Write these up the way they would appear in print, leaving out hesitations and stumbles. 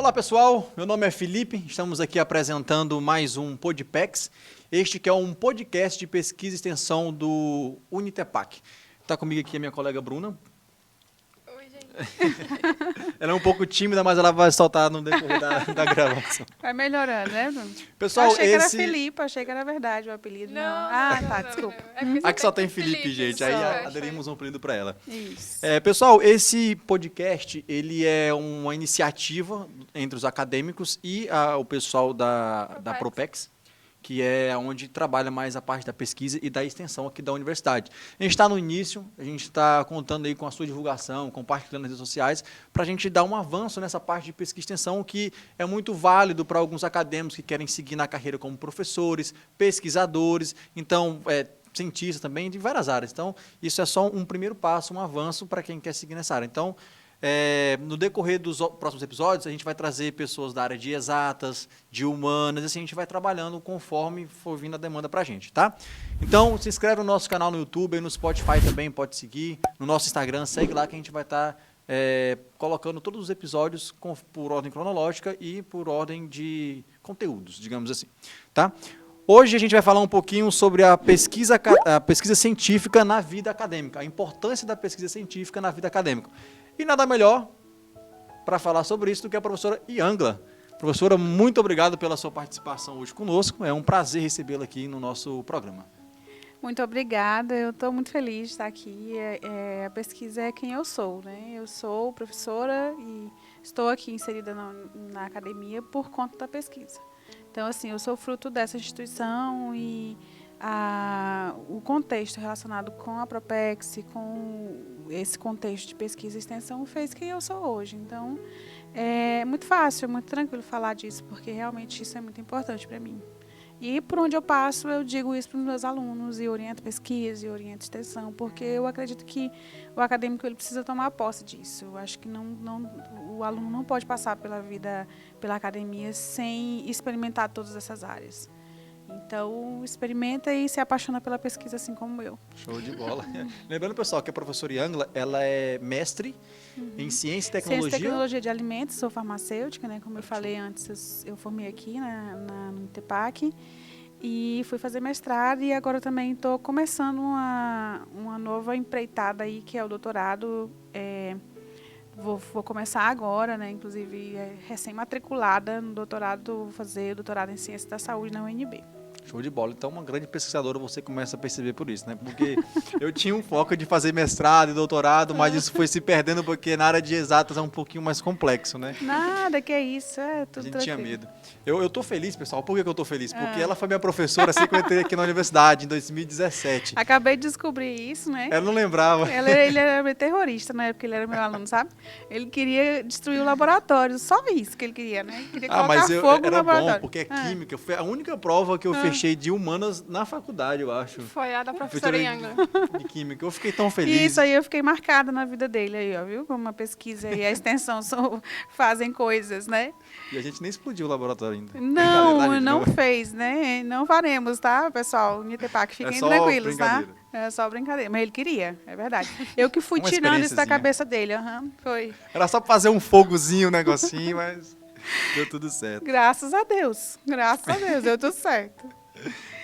Olá pessoal, meu nome é Felipe, estamos aqui apresentando mais um Podpex, este que é um podcast de pesquisa e extensão do Unitepac. Está comigo aqui a minha colega Bruna. Oi, gente. Ela é um pouco tímida, mas ela vai soltar no decorrer da gravação. Vai melhorando, né, Bruno? Pessoal, achei que era Felipe, achei que era verdade o apelido. Desculpa. Aqui só tem Felipe, gente, aí só. aderimos um apelido para ela. Isso. Pessoal, esse podcast, ele é uma iniciativa entre os acadêmicos e o pessoal da Propex, que é onde trabalha mais a parte da pesquisa e da extensão aqui da universidade. A gente está no início, a gente está contando aí com a sua divulgação, compartilhando nas redes sociais, para a gente dar um avanço nessa parte de pesquisa e extensão, que é muito válido para alguns acadêmicos que querem seguir na carreira como professores, pesquisadores, então, cientistas também, de várias áreas. Então, isso é só um primeiro passo, um avanço para quem quer seguir nessa área. Então, no decorrer dos próximos episódios, a gente vai trazer pessoas da área de exatas, de humanas, assim a gente vai trabalhando conforme for vindo a demanda para a gente, tá? Então, se inscreve no nosso canal no YouTube, no Spotify também pode seguir, no nosso Instagram, segue lá que a gente vai estar colocando todos os episódios por ordem cronológica e por ordem de conteúdos, digamos assim, tá? Hoje a gente vai falar um pouquinho sobre a pesquisa científica na vida acadêmica, a importância da pesquisa científica na vida acadêmica. E nada melhor para falar sobre isso do que a professora Iangla. Professora, muito obrigado pela sua participação hoje conosco. É um prazer recebê-la aqui no nosso programa. Muito obrigada, eu estou muito feliz de estar aqui. A pesquisa é quem eu sou, né? Eu sou professora e estou aqui inserida na academia por conta da pesquisa. Então, assim, eu sou fruto dessa instituição e o contexto relacionado com a Propex, com esse contexto de pesquisa e extensão, fez quem eu sou hoje. Então, é muito fácil, muito tranquilo falar disso, porque realmente isso é muito importante para mim. E por onde eu passo, eu digo isso para os meus alunos e oriento pesquisa e oriento extensão, porque eu acredito que o acadêmico ele precisa tomar posse disso. Eu acho que o aluno não pode passar pela vida, pela academia, sem experimentar todas essas áreas. Então, experimenta e se apaixona pela pesquisa, assim como eu. Show de bola. Lembrando, pessoal, que a professora Iangla, ela é mestre em Ciência e Tecnologia. Ciência e Tecnologia de Alimentos, sou farmacêutica, né? Como eu falei antes, eu formei aqui no Unitepac e fui fazer mestrado e agora também estou começando uma nova empreitada aí, que é o doutorado. Vou começar agora, né? Inclusive, recém-matriculada no doutorado, vou fazer o doutorado em Ciência da Saúde na UNB. Show de bola. Então, uma grande pesquisadora, você começa a perceber por isso, né? Porque eu tinha um foco de fazer mestrado e doutorado, mas isso foi se perdendo porque na área de exatas é um pouquinho mais complexo, né? Nada, que é isso, tudo A gente tranquilo. tinha medo. Eu tô feliz, pessoal. Por que eu tô feliz? Porque ela foi minha professora assim que eu entrei aqui na universidade, em 2017. Acabei de descobrir isso, né? Ela não lembrava. Ele era meio terrorista na época, ele era meu aluno, sabe? Ele queria destruir o laboratório, só isso que ele queria, né? Ele queria colocar Mas fogo no era laboratório. bom, porque é química. Foi a única prova que eu fechei de humanas na faculdade, eu acho. Foi a da professora Iangla. De química. Eu fiquei tão feliz. Isso aí eu fiquei marcada na vida dele aí, ó, viu? Como a pesquisa e a extensão fazem coisas, né? E a gente nem explodiu o laboratório ainda. Não fez, né? Não faremos, tá, pessoal? Unitepac, fiquem tranquilos, tá? É só brincadeira. Mas ele queria, é verdade. Eu que fui tirando isso da cabeça dele, foi. Era só pra fazer um fogozinho, um negocinho, mas deu tudo certo. Graças a Deus, deu tudo certo.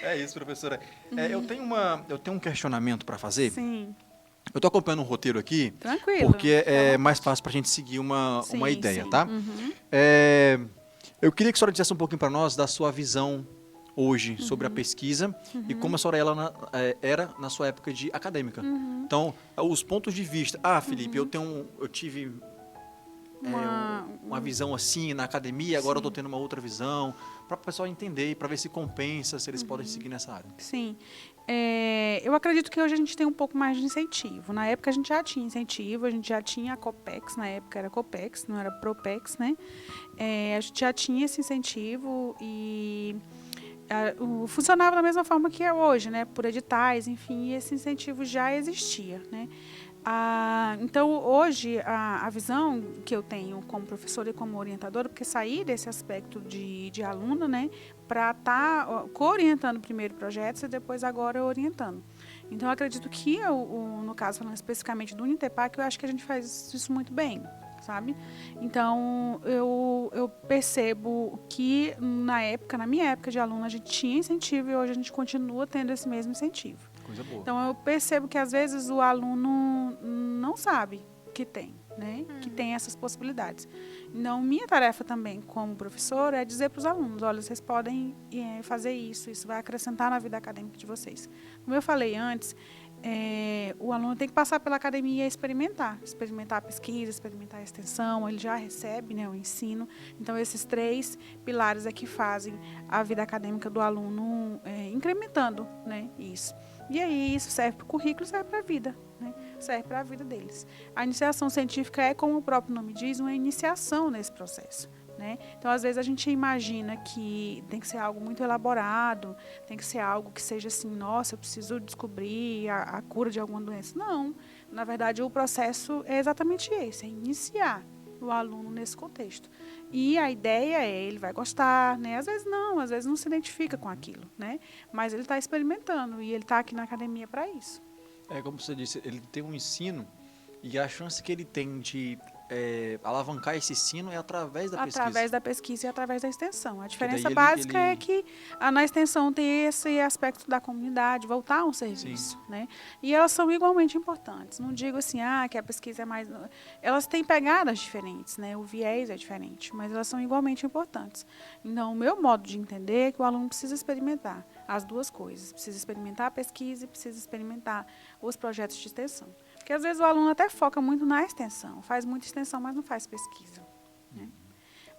É isso, professora. Eu tenho um questionamento para fazer. Sim. Eu estou acompanhando um roteiro aqui. Tranquilo. Porque é mais fácil para a gente seguir uma ideia, tá? Eu queria que a senhora dissesse um pouquinho para nós da sua visão hoje sobre a pesquisa e como a senhora era na sua época de acadêmica. Então, os pontos de vista. Felipe, eu tive uma visão assim na academia, agora eu estou tendo uma outra visão, para o pessoal entender, para ver se compensa, se eles podem seguir nessa área. Sim. Eu acredito que hoje a gente tem um pouco mais de incentivo. Na época a gente já tinha incentivo, a gente já tinha a Copex, na época era Copex, não era Propex, né? A gente já tinha esse incentivo e funcionava da mesma forma que é hoje, né? Por editais, enfim, e esse incentivo já existia, né? Então, hoje, a visão que eu tenho como professora e como orientadora, porque sair desse aspecto de aluna, né, para estar co-orientando primeiro projetos e depois agora orientando. Então, eu acredito que, no caso, falando especificamente do Unitepac, eu acho que a gente faz isso muito bem. sabe? Então, eu percebo que na minha época de aluna, a gente tinha incentivo e hoje a gente continua tendo esse mesmo incentivo. Coisa boa. Então, eu percebo que, às vezes, o aluno não sabe que tem, né? Que tem essas possibilidades. Então, minha tarefa também, como professora, é dizer para os alunos, olha, vocês podem fazer isso vai acrescentar na vida acadêmica de vocês. Como eu falei antes, o aluno tem que passar pela academia e experimentar a pesquisa, experimentar a extensão, ele já recebe, né, o ensino. Então, esses 3 pilares é que fazem a vida acadêmica do aluno incrementando, né, isso. E aí, isso serve para o currículo, serve para a vida, né? Serve para a vida deles. A iniciação científica é, como o próprio nome diz, uma iniciação nesse processo, né? Então, às vezes, a gente imagina que tem que ser algo muito elaborado, tem que ser algo que seja assim, nossa, eu preciso descobrir a cura de alguma doença. Não, na verdade, o processo é exatamente esse, é iniciar o aluno nesse contexto. E a ideia ele vai gostar, né? Às vezes não se identifica com aquilo, né? Mas ele está experimentando e ele está aqui na academia para isso. Como você disse, ele tem um ensino e a chance que ele tem de alavancar esse ensino é através da pesquisa. Através da pesquisa e através da extensão. A diferença daí básica é que na extensão tem esse aspecto da comunidade, voltar a um serviço, né? E elas são igualmente importantes. Não digo assim, que a pesquisa é mais... Elas têm pegadas diferentes, né? O viés é diferente, mas elas são igualmente importantes. Então, o meu modo de entender é que o aluno precisa experimentar as duas coisas. Precisa experimentar a pesquisa e precisa experimentar os projetos de extensão. Porque, às vezes, o aluno até foca muito na extensão, faz muita extensão, mas não faz pesquisa, né?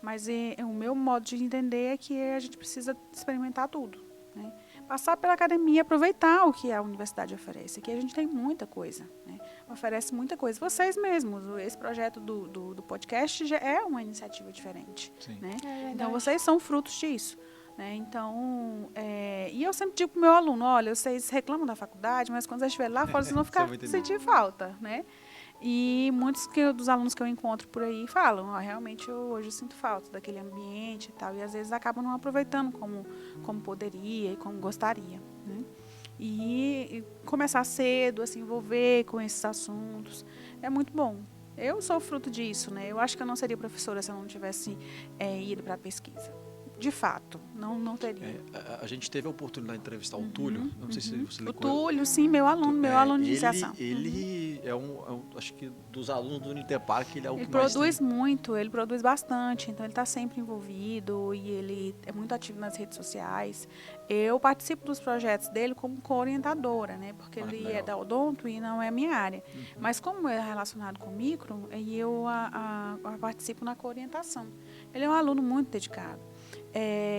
Mas o meu modo de entender é que a gente precisa experimentar tudo, né? Passar pela academia, aproveitar o que a universidade oferece. Aqui a gente tem muita coisa, né? Oferece muita coisa. Vocês mesmos, esse projeto do podcast já é uma iniciativa diferente, né? Então, vocês são frutos disso. Né? Então, e eu sempre digo para o meu aluno, olha, vocês reclamam da faculdade, mas quando vocês estiverem lá fora, vocês vão ficar sentir falta, né? E muitos dos alunos que eu encontro por aí falam, realmente hoje eu sinto falta daquele ambiente e tal, e às vezes acabam não aproveitando como poderia e como gostaria, né? E começar cedo a se envolver com esses assuntos é muito bom. Eu sou fruto disso, né? Eu acho que eu não seria professora se eu não tivesse ido para a pesquisa. De fato, não teria. A gente teve a oportunidade de entrevistar o Túlio, não sei se você O Túlio, sim, meu aluno de iniciação. Ele acho que dos alunos do Uniterpark, ele é o que mais produz muito, ele produz bastante, então ele está sempre envolvido e ele é muito ativo nas redes sociais. Eu participo dos projetos dele como co-orientadora, né? Porque ele é da odonto e não é a minha área. Mas como é relacionado com micro, eu participo na co-orientação. Ele é um aluno muito dedicado.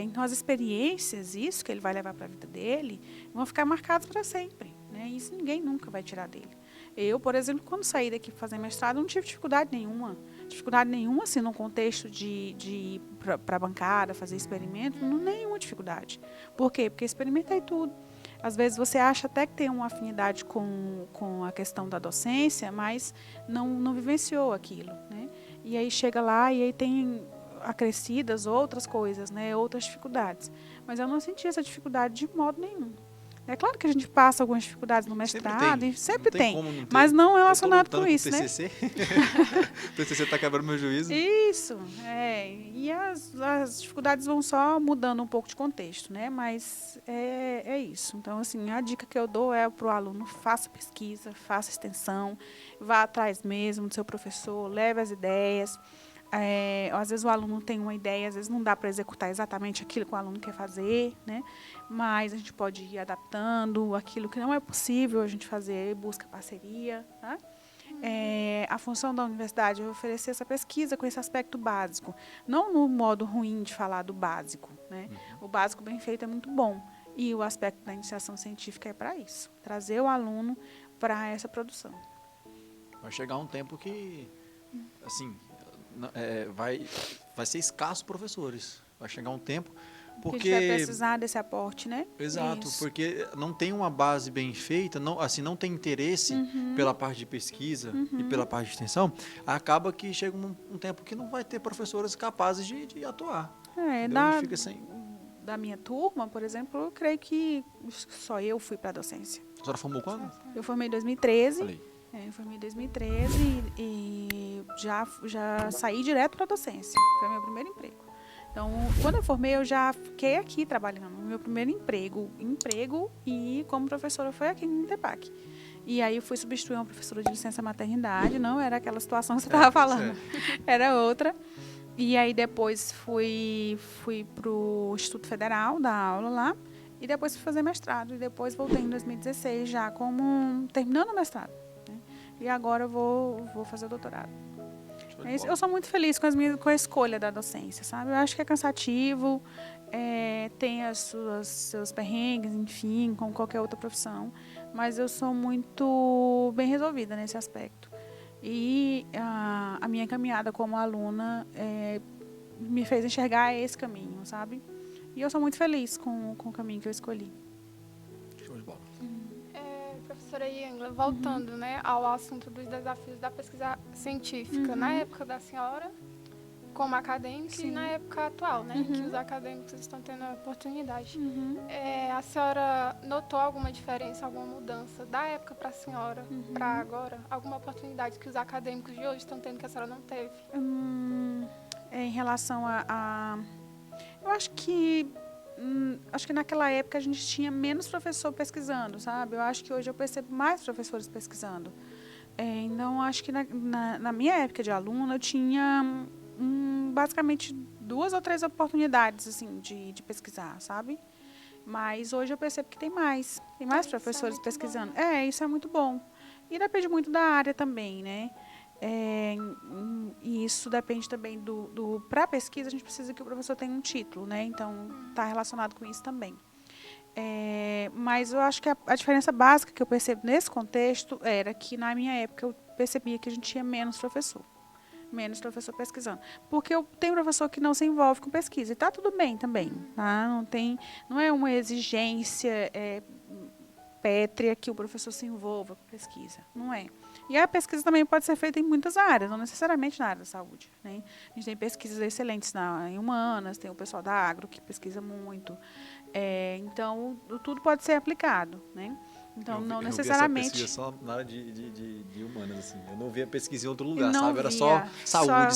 Então, as experiências, isso que ele vai levar para a vida dele, vão ficar marcadas para sempre, né? Isso ninguém nunca vai tirar dele. Eu, por exemplo, quando saí daqui para fazer mestrado, não tive dificuldade nenhuma, assim, no contexto de ir para a bancada, fazer experimento, nenhuma dificuldade. Por quê? Porque experimentei tudo. Às vezes você acha até que tem uma afinidade com a questão da docência, mas não vivenciou aquilo, né? E aí chega lá e aí tem acrescidas outras coisas, né, outras dificuldades. Mas eu não senti essa dificuldade de modo nenhum. É claro que a gente passa algumas dificuldades no mestrado, sempre tem, mas não relacionado com isso, né? TCC. O TCC está quebrando meu juízo. Isso, e as dificuldades vão só mudando um pouco de contexto, né? Mas é isso. Então, assim, a dica que eu dou é para o aluno: faça pesquisa, faça extensão, vá atrás mesmo do seu professor, leve as ideias. Às vezes o aluno tem uma ideia, às vezes não dá para executar exatamente aquilo que o aluno quer fazer, né? Mas a gente pode ir adaptando aquilo que não é possível a gente fazer, busca parceria, tá? A função da universidade é oferecer essa pesquisa com esse aspecto básico, não no modo ruim de falar do básico, né? O básico bem feito é muito bom, e o aspecto da iniciação científica é para isso, trazer o aluno para essa produção. Vai chegar um tempo que, assim, vai ser escasso professores. Vai chegar um tempo porque a gente vai precisar desse aporte, né? Exato, isso. Porque não tem uma base bem feita, não tem interesse pela parte de pesquisa e pela parte de extensão, acaba que chega um tempo que não vai ter professores capazes de atuar. Fica sem... Da minha turma, por exemplo, eu creio que só eu fui para a docência. A senhora formou quando? Eu formei em 2013. Falei. Eu formei em 2013 e já saí direto para a docência. Foi meu primeiro emprego. Então, quando eu formei, eu já fiquei aqui trabalhando. Meu primeiro emprego e como professora foi aqui no INTEPAC. E aí eu fui substituir uma professora de licença maternidade, não era aquela situação que você estava falando, era outra. E aí depois fui para o Instituto Federal dar aula lá, e depois fui fazer mestrado. E depois voltei em 2016 já terminando o mestrado. Né? E agora eu vou fazer o doutorado. Eu sou muito feliz com a escolha da docência, sabe? Eu acho que é cansativo, tem seus perrengues, enfim, como qualquer outra profissão, mas eu sou muito bem resolvida nesse aspecto. E a minha caminhada como aluna me fez enxergar esse caminho, sabe? E eu sou muito feliz com o caminho que eu escolhi. Show de bola. Professora Iangla, voltando né, ao assunto dos desafios da pesquisa científica, na época da senhora, como acadêmica, e na época atual, né, que os acadêmicos estão tendo a oportunidade. A senhora notou alguma diferença, alguma mudança da época para a senhora, para agora? Alguma oportunidade que os acadêmicos de hoje estão tendo que a senhora não teve? Em relação eu acho que naquela época a gente tinha menos professor pesquisando, sabe? Eu acho que hoje eu percebo mais professores pesquisando. Então, acho que na minha época de aluna, eu tinha basicamente 2 ou 3 oportunidades assim, de pesquisar, sabe? Mas hoje eu percebo que tem mais professores pesquisando. Bom, né? Isso é muito bom. E depende muito da área também, né? E isso depende também para a pesquisa, a gente precisa que o professor tenha um título, né? Então, está relacionado com isso também. Mas eu acho que a diferença básica que eu percebo nesse contexto era que, na minha época, eu percebia que a gente tinha menos professor pesquisando. Porque tem professor que não se envolve com pesquisa, e está tudo bem também. Tá? Não é uma exigência pétrea que o professor se envolva com pesquisa, não é. E a pesquisa também pode ser feita em muitas áreas, não necessariamente na área da saúde. Né? A gente tem pesquisas excelentes em humanas, tem o pessoal da agro que pesquisa muito. Então, tudo pode ser aplicado. Né? Então, não necessariamente... Eu vi essa pesquisa só na área de humanas, assim. Eu não vi a pesquisa em outro lugar, não sabe? Era via,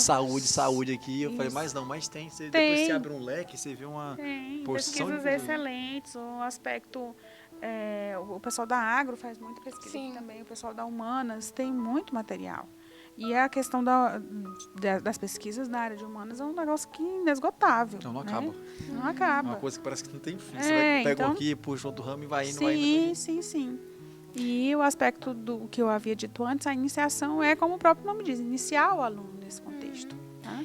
saúde aqui. Eu falei, mas tem. Depois você abre um leque, você vê uma porção pesquisas excelentes, o aspecto... o pessoal da agro faz muita pesquisa aqui também, o pessoal da humanas tem muito material. E a questão das pesquisas na área de humanas é um negócio que é inesgotável. Não né? acaba. Não acaba. É uma coisa que parece que não tem fim. Você pega aqui, puxa outro ramo e vai indo. Sim. E o aspecto do que eu havia dito antes, a iniciação é, como o próprio nome diz, iniciar o aluno nesse contexto. Tá?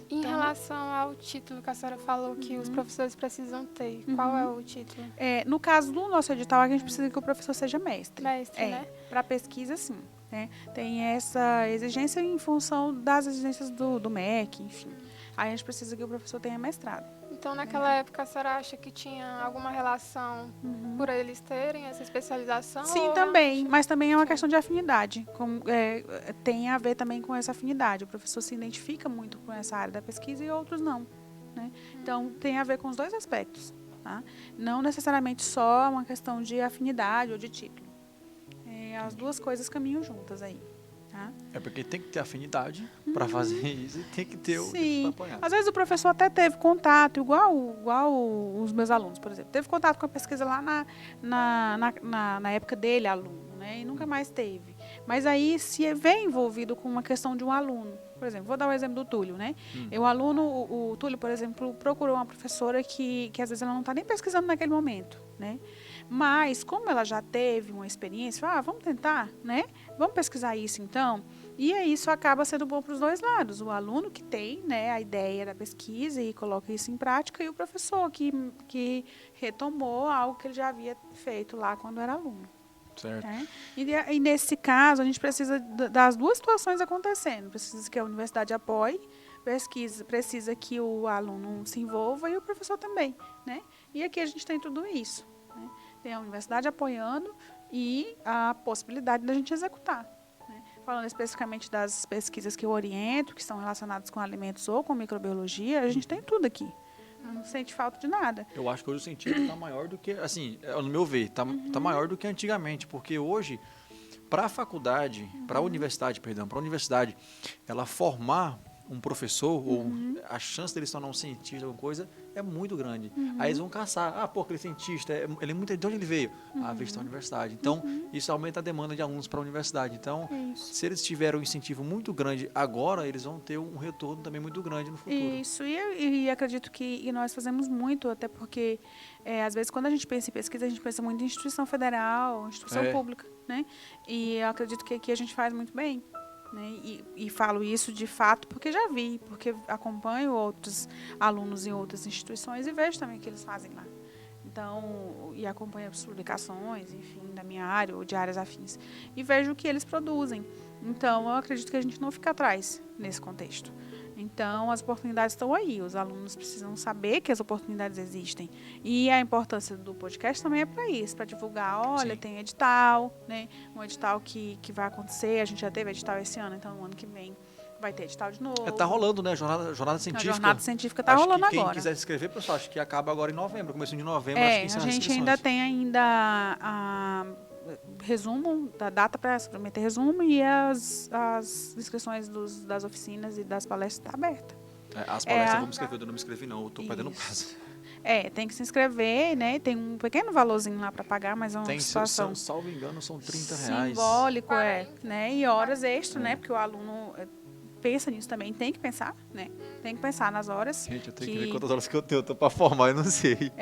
Em relação ao título que a senhora falou que os professores precisam ter, qual é o título? No caso do nosso edital, a gente precisa que o professor seja mestre. Mestre, né? Para pesquisa, sim. Né? Tem essa exigência em função das exigências do MEC, enfim. Aí a gente precisa que o professor tenha mestrado. Então, naquela época, a senhora acha que tinha alguma relação por eles terem essa especialização? Sim, também. Mas também é uma questão de afinidade. Tem a ver também com essa afinidade. O professor se identifica muito com essa área da pesquisa e outros não. Né? Então, tem a ver com os 2 aspectos. Tá? Não necessariamente só uma questão de afinidade ou de título. As 2 coisas caminham juntas aí. Tá? É porque tem que ter afinidade para fazer isso e tem que ter Sim. apoiar. Às vezes o professor até teve contato, igual os meus alunos, por exemplo. Teve contato com a pesquisa lá na época dele, aluno, né? E nunca mais teve. Mas aí se vê envolvido com uma questão de um aluno. Por exemplo, vou dar o exemplo do Túlio, né? O aluno, o Túlio, por exemplo, procurou uma professora que às vezes ela não está nem pesquisando naquele momento, né? Mas, como ela já teve uma experiência, vamos tentar, né? Vamos pesquisar isso, então. E aí isso acaba sendo bom para os 2 lados. O aluno que tem, né, a ideia da pesquisa e coloca isso em prática, e o professor que retomou algo que ele já havia feito lá quando era aluno. Certo. Né? E nesse caso, a gente precisa das 2 situações acontecendo. Precisa que a universidade apoie, precisa que o aluno se envolva e o professor também. Né? E aqui a gente tem tudo isso. Né? Tem a universidade apoiando e a possibilidade da gente executar. Né? Falando especificamente das pesquisas que eu oriento, que estão relacionadas com alimentos ou com microbiologia, a gente tem tudo aqui. Não sente falta de nada. Eu acho que hoje o sentido está maior do que, assim, no meu ver, está maior do que antigamente, porque hoje para a faculdade, para a universidade, ela formar um professor, ou a chance dele se tornar um cientista, alguma coisa, é muito grande. Aí eles vão caçar. Ah, pô, aquele cientista, ele é muito... De onde ele veio? Ah, veio da universidade. Então, isso aumenta a demanda de alunos para a universidade. Então, se eles tiverem um incentivo muito grande agora, eles vão ter um retorno também muito grande no futuro. Isso, e acredito que nós fazemos muito, até porque, às vezes, quando a gente pensa em pesquisa, a gente pensa muito em instituição federal, instituição pública, né? E eu acredito que aqui a gente faz muito bem. Né? E falo isso de fato porque já vi, porque acompanho outros alunos em outras instituições e vejo também o que eles fazem lá. Então, e acompanho as publicações, enfim, da minha área ou de áreas afins. E vejo o que eles produzem. Então, eu acredito que a gente não fica atrás nesse contexto. Então, as oportunidades estão aí. Os alunos precisam saber que as oportunidades existem. E a importância do podcast também é para isso, para divulgar. Olha, tem edital, né? Um edital que vai acontecer. A gente já teve edital esse ano, então no ano que vem vai ter edital de novo. Tá rolando, né? Jornada científica. A jornada científica tá rolando agora. Quem quiser se inscrever, pessoal, acho que acaba agora em novembro, começo de novembro. Acho que a gente ainda tem resumo da data para submeter resumo e as inscrições das oficinas e das palestras está aberta. As palestras eu vou me inscrever, eu não me inscrevi não, eu estou perdendo prazo. Tem que se inscrever, né? Tem um pequeno valorzinho lá para pagar, mas é uma situação. Salvo engano, são R$30. Simbólico, né? E horas extras, né? Porque o aluno pensa nisso também, tem que pensar, né? Tem que pensar nas horas. Gente, eu tenho que ver quantas horas que eu tenho, eu tô para formar, eu não sei.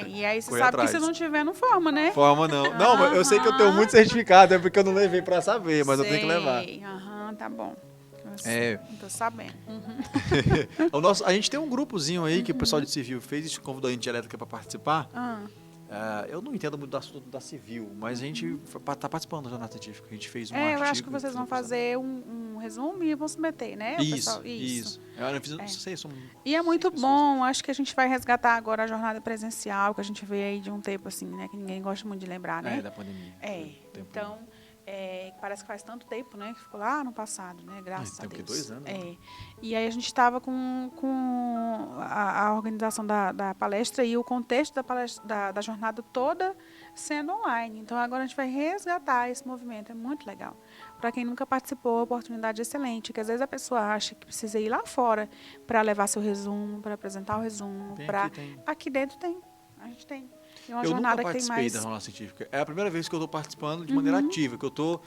E aí você sabe que se não tiver, não forma, né? Forma não. Não, mas eu sei que eu tenho muito certificado, é porque eu não levei para saber, mas eu tenho que levar. Tá bom. Tô sabendo. A gente tem um grupozinho aí que o pessoal de civil fez, convidou a gente elétrica para participar. Eu não entendo muito do assunto da civil, mas a gente está participando da jornada científica. A gente fez um artigo. Eu acho que vocês vão fazer um resumo e vão submeter, né? Isso. Eu fiz, não sei, e é muito bom, acho que a gente vai resgatar agora a jornada presencial, que a gente vê aí de um tempo assim, né? Que ninguém gosta muito de lembrar, né? Da pandemia. Então, parece que faz tanto tempo, né? Que ficou lá no passado, né? Graças a Deus. Tem 2 anos. E aí a gente estava com a organização da palestra e o contexto da palestra, da jornada toda sendo online. Então, agora a gente vai resgatar esse movimento. É muito legal. Para quem nunca participou, a oportunidade excelente, que às vezes a pessoa acha que precisa ir lá fora para levar seu resumo, para apresentar o resumo. Aqui dentro tem. A gente tem. Eu nunca participei da jornada científica. É a primeira vez que eu estou participando de maneira ativa, que eu tô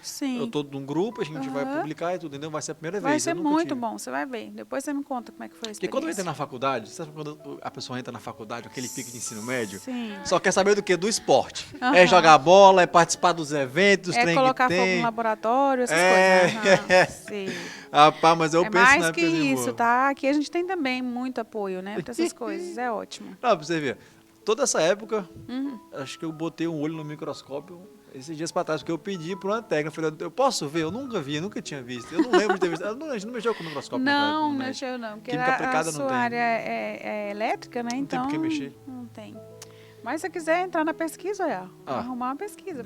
num grupo, a gente vai publicar e tudo, entendeu? Vai ser a primeira vez. Vai ser muito bom, você vai ver. Depois você me conta como é que foi a experiência. Porque quando eu entrei na faculdade, sabe quando a pessoa entra na faculdade, aquele pique de ensino médio? Só quer saber do quê? Do esporte. É jogar bola, é participar dos eventos, é colocar fogo no laboratório, essas coisas. Rapaz, mas eu penso mais na que isso, tá? Aqui a gente tem também muito apoio, né? Para essas coisas, é ótimo. Não, pra você ver. Toda essa época, acho que eu botei um olho no microscópio esses dias para trás, porque eu pedi para uma técnica. Eu falei, eu posso ver? Eu nunca vi, eu nunca tinha visto. Eu não lembro de ter visto. A gente não mexeu com o microscópio. Não mexeu não. Porque química aplicada a sua área é elétrica, né? Não então, tem por que mexer. Não tem. Mas se você quiser entrar na pesquisa, arrumar uma pesquisa.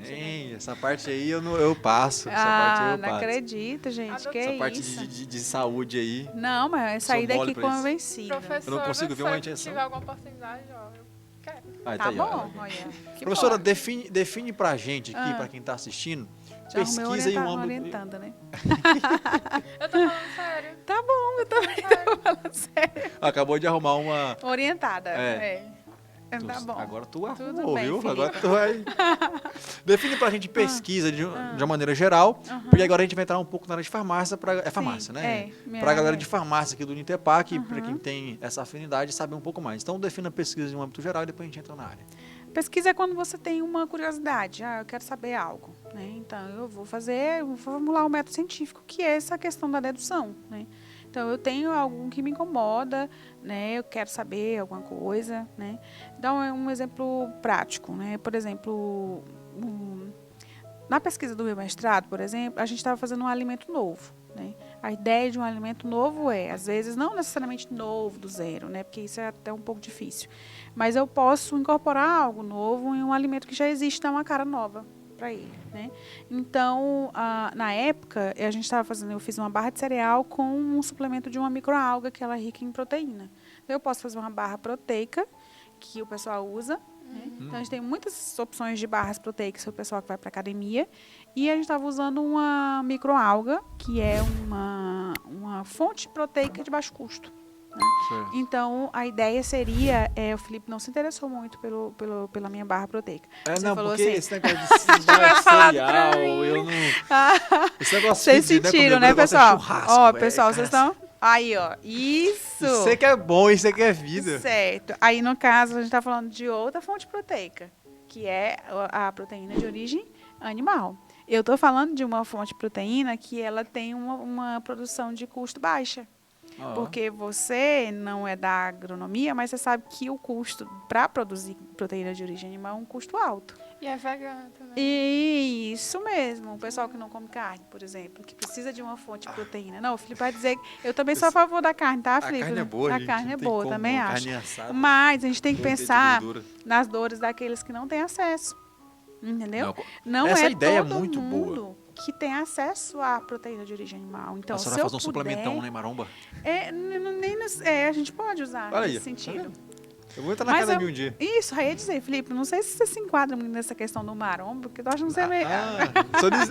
Essa parte aí eu passo. Não acredito, gente. Essa parte de saúde aí. Não, mas eu saí daqui convencida. Professora, eu não consigo ver uma injeção. Se tiver alguma oportunidade, eu quero. Tá bom, olha. Professora, define pra gente aqui, pra quem tá assistindo, pesquisa e um âmbito... orientando, né? Eu tô falando sério. Tá bom, eu também tô falando sério. Acabou de arrumar uma... Orientada, Tá bom. Agora tu arrumou, viu? Felipe. Agora tu vai... Define pra gente pesquisa de uma maneira geral, porque agora a gente vai entrar um pouco na área de farmácia. Farmácia, né? Pra galera de farmácia aqui do Unitepac, pra quem tem essa afinidade, saber um pouco mais. Então, defina a pesquisa de um âmbito geral e depois a gente entra na área. Pesquisa é quando você tem uma curiosidade. Eu quero saber algo, né? Então, eu vou formular um método científico, que é essa questão da dedução, né? Então, eu tenho algo que me incomoda, né? Eu quero saber alguma coisa, né? Então, é um exemplo prático, né? Por exemplo, na pesquisa do meu mestrado, por exemplo, a gente estava fazendo um alimento novo, né? A ideia de um alimento novo às vezes, não necessariamente novo do zero, né? Porque isso é até um pouco difícil. Mas eu posso incorporar algo novo em um alimento que já existe, dar uma cara nova para ele, né? Então, na época, eu fiz uma barra de cereal com um suplemento de uma microalga que ela é rica em proteína. Então, eu posso fazer uma barra proteica, que o pessoal usa, né? Então, a gente tem muitas opções de barras proteicas para o pessoal que vai para academia. E a gente estava usando uma microalga, que é uma fonte proteica de baixo custo. Certo. Então, a ideia seria... o Felipe não se interessou muito pela minha barra proteica. Você Não, falou porque assim, esse negócio de cereal, eu não... Esse negócio vocês de, sentiram, comer, né, o negócio é pessoal? churrasco, Ó, velho, pessoal, vocês cara, estão... Aí, ó. Isso! Isso é que é bom, isso é que é vida. Certo. Aí, no caso, a gente está falando de outra fonte proteica, que é a proteína de origem animal. Eu estou falando de uma fonte de proteína que ela tem uma produção de custo baixa. Ó. Porque você não é da agronomia, mas você sabe que o custo para produzir proteína de origem animal é um custo alto. E é vegana também. E isso mesmo, o pessoal que não come carne, por exemplo, que precisa de uma fonte de proteína. Não, o Felipe vai dizer que eu também sou a favor da carne, tá, A Felipe? carne é boa, A gente, carne não é tem boa, como, também a acho. carne assada, Mas a gente tem que não tem de pensar gordura. nas dores daqueles que não têm acesso. Entendeu? Não, Não essa é ideia é todo muito mundo boa. que tem acesso à proteína de origem animal. Então, A senhora se eu faz um suplementão, né, maromba? a gente pode usar Olha aí, nesse tá sentido. vendo? Eu vou entrar na Mas academia um dia. Isso, aí ia dizer, Felipe, não sei se você se enquadra muito nessa questão do maromba, porque eu acho que não sei meio...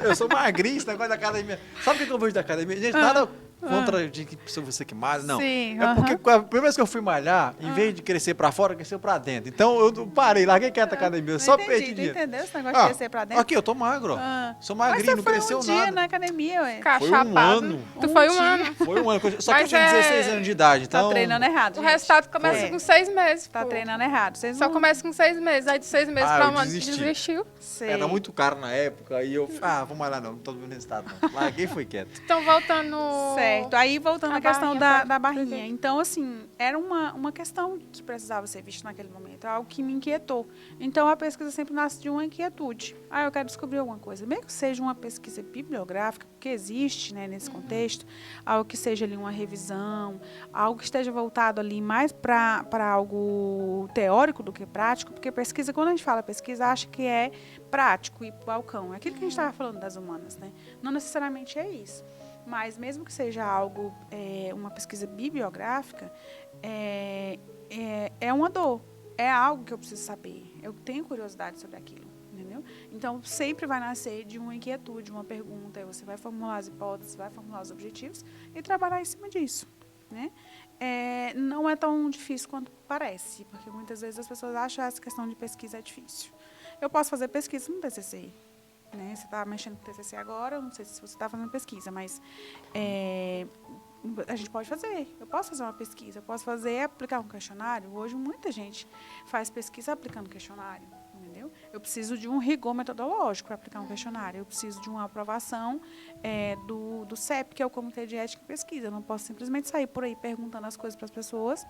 Eu sou magrinho, esse negócio da academia. Sabe o que eu vejo da academia? Gente, nada contra de que você que malha, não. Sim, É porque a primeira vez que eu fui malhar, em vez de crescer pra fora, cresceu pra dentro. Então eu parei, larguei quieto a academia, eu só perdi Tu dinheiro. entendeu esse negócio de descer pra dentro? Aqui, eu tô magro, ó. Ah. Sou Mas magrinho, você não foi cresceu um dia nada. na academia, ué. Ficar Foi um chapado. ano. Tu foi um dia. ano. Foi um ano. Só que eu Mas tinha 16 anos de idade, então... Tá treinando errado, O gente. resultado começa É. com 6 meses. Tá pô. treinando errado. Vocês Só não... começa com 6 meses. Aí de 6 meses Ah, pra eu um ano desisti. desistiu. Sei. Era muito caro na época, e eu... vou malhar não tô vendo resultado não. Larguei e fui quieto. Então, voltando no... Certo. Aí, voltando A à questão barrinha, da barrinha. perfeito. Então, assim, era uma questão que precisava ser vista naquele momento. Algo que me inquietou. Então, a pesquisa sempre nasce de uma inquietude. Ah, eu quero descobrir alguma coisa. Mesmo que seja uma pesquisa bibliográfica, porque existe, né, nesse contexto, algo que seja ali uma revisão, algo que esteja voltado ali mais para algo teórico do que prático, porque pesquisa, quando a gente fala pesquisa, acha que é prático, ir para o balcão. É aquilo que a gente estava falando das humanas, né? Não necessariamente é isso. Mas mesmo que seja algo, uma pesquisa bibliográfica, é uma dor. É algo que eu preciso saber. Eu tenho curiosidade sobre aquilo. Entendeu? Então, sempre vai nascer de uma inquietude, uma pergunta. Aí você vai formular as hipóteses, vai formular os objetivos e trabalhar em cima disso. Né? Não é tão difícil quanto parece, porque muitas vezes as pessoas acham que essa questão de pesquisa é difícil. Eu posso fazer pesquisa no TCC. Né? Você está mexendo com o TCC agora, eu não sei se você está fazendo pesquisa, mas a gente pode fazer. Eu posso fazer uma pesquisa, eu posso aplicar um questionário. Hoje, muita gente faz pesquisa aplicando questionário. Entendeu? Eu preciso de um rigor metodológico para aplicar um questionário. Eu preciso de uma aprovação do CEP, que é o Comitê de Ética e Pesquisa. Eu não posso simplesmente sair por aí perguntando as coisas para as pessoas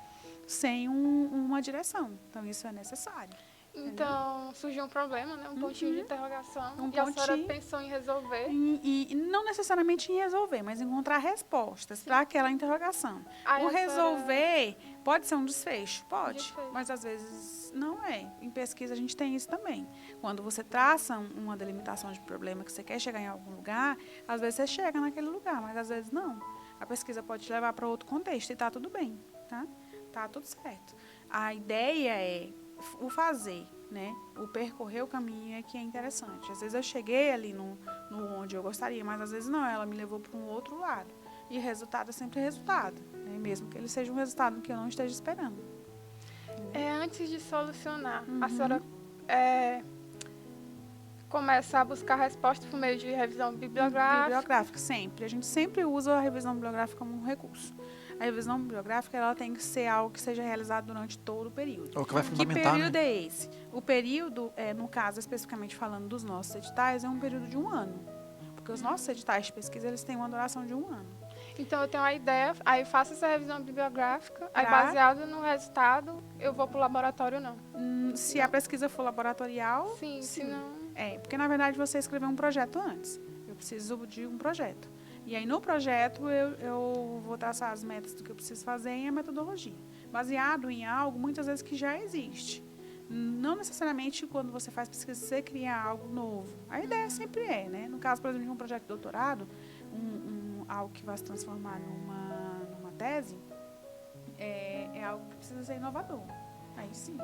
sem uma direção. Então, isso é necessário. Então, surgiu um problema, né? Um pontinho de interrogação. Um e a senhora pontinho. pensou em resolver. E não necessariamente em resolver, mas encontrar respostas para aquela interrogação. Aí O a senhora- resolver pode ser um desfecho? Pode. Desfecho. Mas, às vezes, não é. Em pesquisa, a gente tem isso também. Quando você traça uma delimitação de problema que você quer chegar em algum lugar, às vezes você chega naquele lugar, mas às vezes não. A pesquisa pode te levar para outro contexto e está tudo bem. Tá tudo certo. A ideia é o fazer, né? O percorrer o caminho é que é interessante. Às vezes eu cheguei ali no onde eu gostaria, mas às vezes não, ela me levou para um outro lado. E resultado é sempre resultado, né? Mesmo que ele seja um resultado que eu não esteja esperando. Antes de solucionar, a senhora começa a buscar resposta por meio de revisão bibliográfica. Bibliográfica, sempre. A gente sempre usa a revisão bibliográfica como um recurso. A revisão bibliográfica ela tem que ser algo que seja realizado durante todo o período. É o que vai Que fundamentar, período né? é esse? O período, no caso, especificamente falando dos nossos editais, é um período de 1 ano. Porque os nossos editais de pesquisa eles têm uma duração de 1 ano. Então, eu tenho uma ideia, aí faço essa revisão bibliográfica, aí Tá. baseado no resultado, eu vou para o laboratório ou não. Se a pesquisa for laboratorial, Sim, se não... porque na verdade você escreveu um projeto antes. Eu preciso de um projeto. E aí no projeto eu vou traçar as metas do que eu preciso fazer e a metodologia. Baseado em algo, muitas vezes, que já existe. Não necessariamente quando você faz pesquisa você cria algo novo. A ideia sempre né? No caso, por exemplo, de um projeto de doutorado, algo que vai se transformar numa tese, é algo que precisa ser inovador. Aí sim.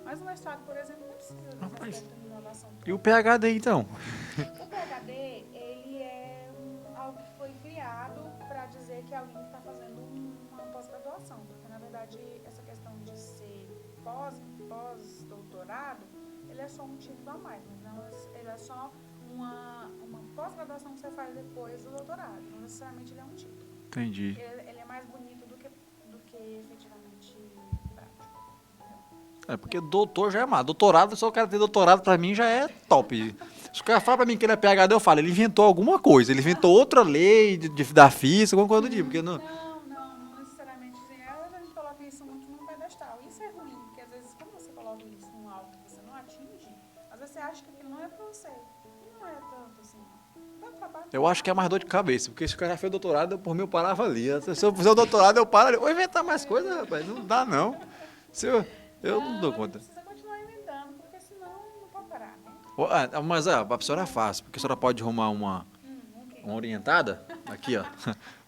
Mas no mestrado, por exemplo, precisa desse Rapaz. aspecto de inovação. E o PhD, então? O PhD, ele é algo que foi criado para dizer que alguém está fazendo uma pós-graduação, porque na verdade essa questão de ser pós-doutorado, ele é só um título a mais, mas não, ele é só uma pós-graduação que você faz depois do doutorado, não necessariamente ele é um título. Entendi. Ele é mais bonito do que efetivamente prático. É porque doutor já é má. Doutorado, só o cara ter doutorado pra mim já é top. Se o cara fala pra mim que ele é PhD, eu falo, ele inventou alguma coisa. Ele inventou outra lei da física, alguma coisa do tipo. Porque não... Não necessariamente. Assim, a gente coloca isso muito num pedestal. Isso é ruim, porque às vezes quando você coloca isso num algo que você não atinge, às vezes você acha que aquilo não é pra você. E não é tanto assim. Dá trabalho. Eu acho que é mais dor de cabeça, porque se o cara já fez doutorado, por mim eu parava ali. Se eu fizer o doutorado, eu paro ali. Vou inventar mais coisa, rapaz. Não dá, não. Eu não dou conta. Precisa continuar inventando, porque senão não pode parar, né? Mas a senhora é fácil, porque a senhora pode arrumar uma orientada. Aqui, ó.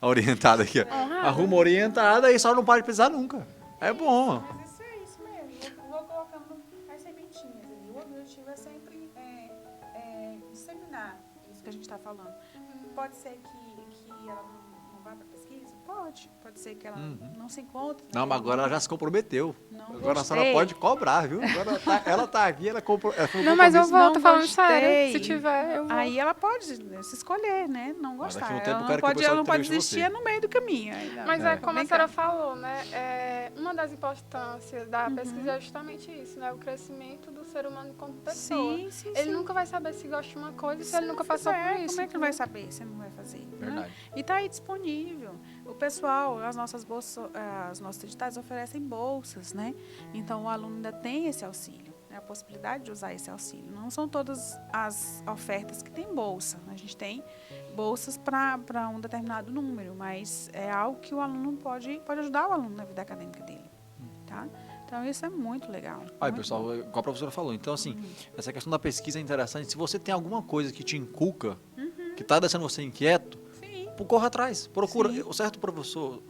A orientada aqui, ó. Arruma orientada e só não para de pisar nunca. É bom. Mas isso mesmo. Eu vou colocando as sementinhas ali. O objetivo é sempre disseminar isso que a gente está falando. Pode ser que ela não vá para pesquisa? Pode ser que ela não se encontre. Não, mas agora ela já se comprometeu. Não Agora a senhora pode cobrar, viu? Agora ela tá aqui, ela comprou. Não, mas eu Não volto falando gostei. sério. Se tiver, eu vou. Aí ela pode se escolher, né? Não Mas gostar. daqui a um tempo eu Ela quero não que o pessoal pode entreviste desistir você. no meio do caminho. Aí, Mas É. como a Vem senhora cá. falou, né? Uma das importâncias da pesquisa é justamente isso, né? O crescimento do ser humano como pessoa. Sim. Ele nunca vai saber se gosta de uma coisa se ele nunca passou por isso. Como é que ele vai saber se ele não vai fazer? Né? Verdade. E está aí disponível. O pessoal, as nossas editais oferecem bolsas, né? Então o aluno ainda tem esse auxílio, né? A possibilidade de usar esse auxílio. Não são todas as ofertas que têm bolsa. A gente tem bolsas para um determinado número, mas é algo que o aluno pode ajudar o aluno na vida acadêmica dele, tá? Então isso é muito legal. Aí, muito pessoal, bom. igual a professora falou. Então, assim, essa questão da pesquisa é interessante. Se você tem alguma coisa que te inculca, que está deixando você inquieto, Sim. corra atrás, procura. Sim.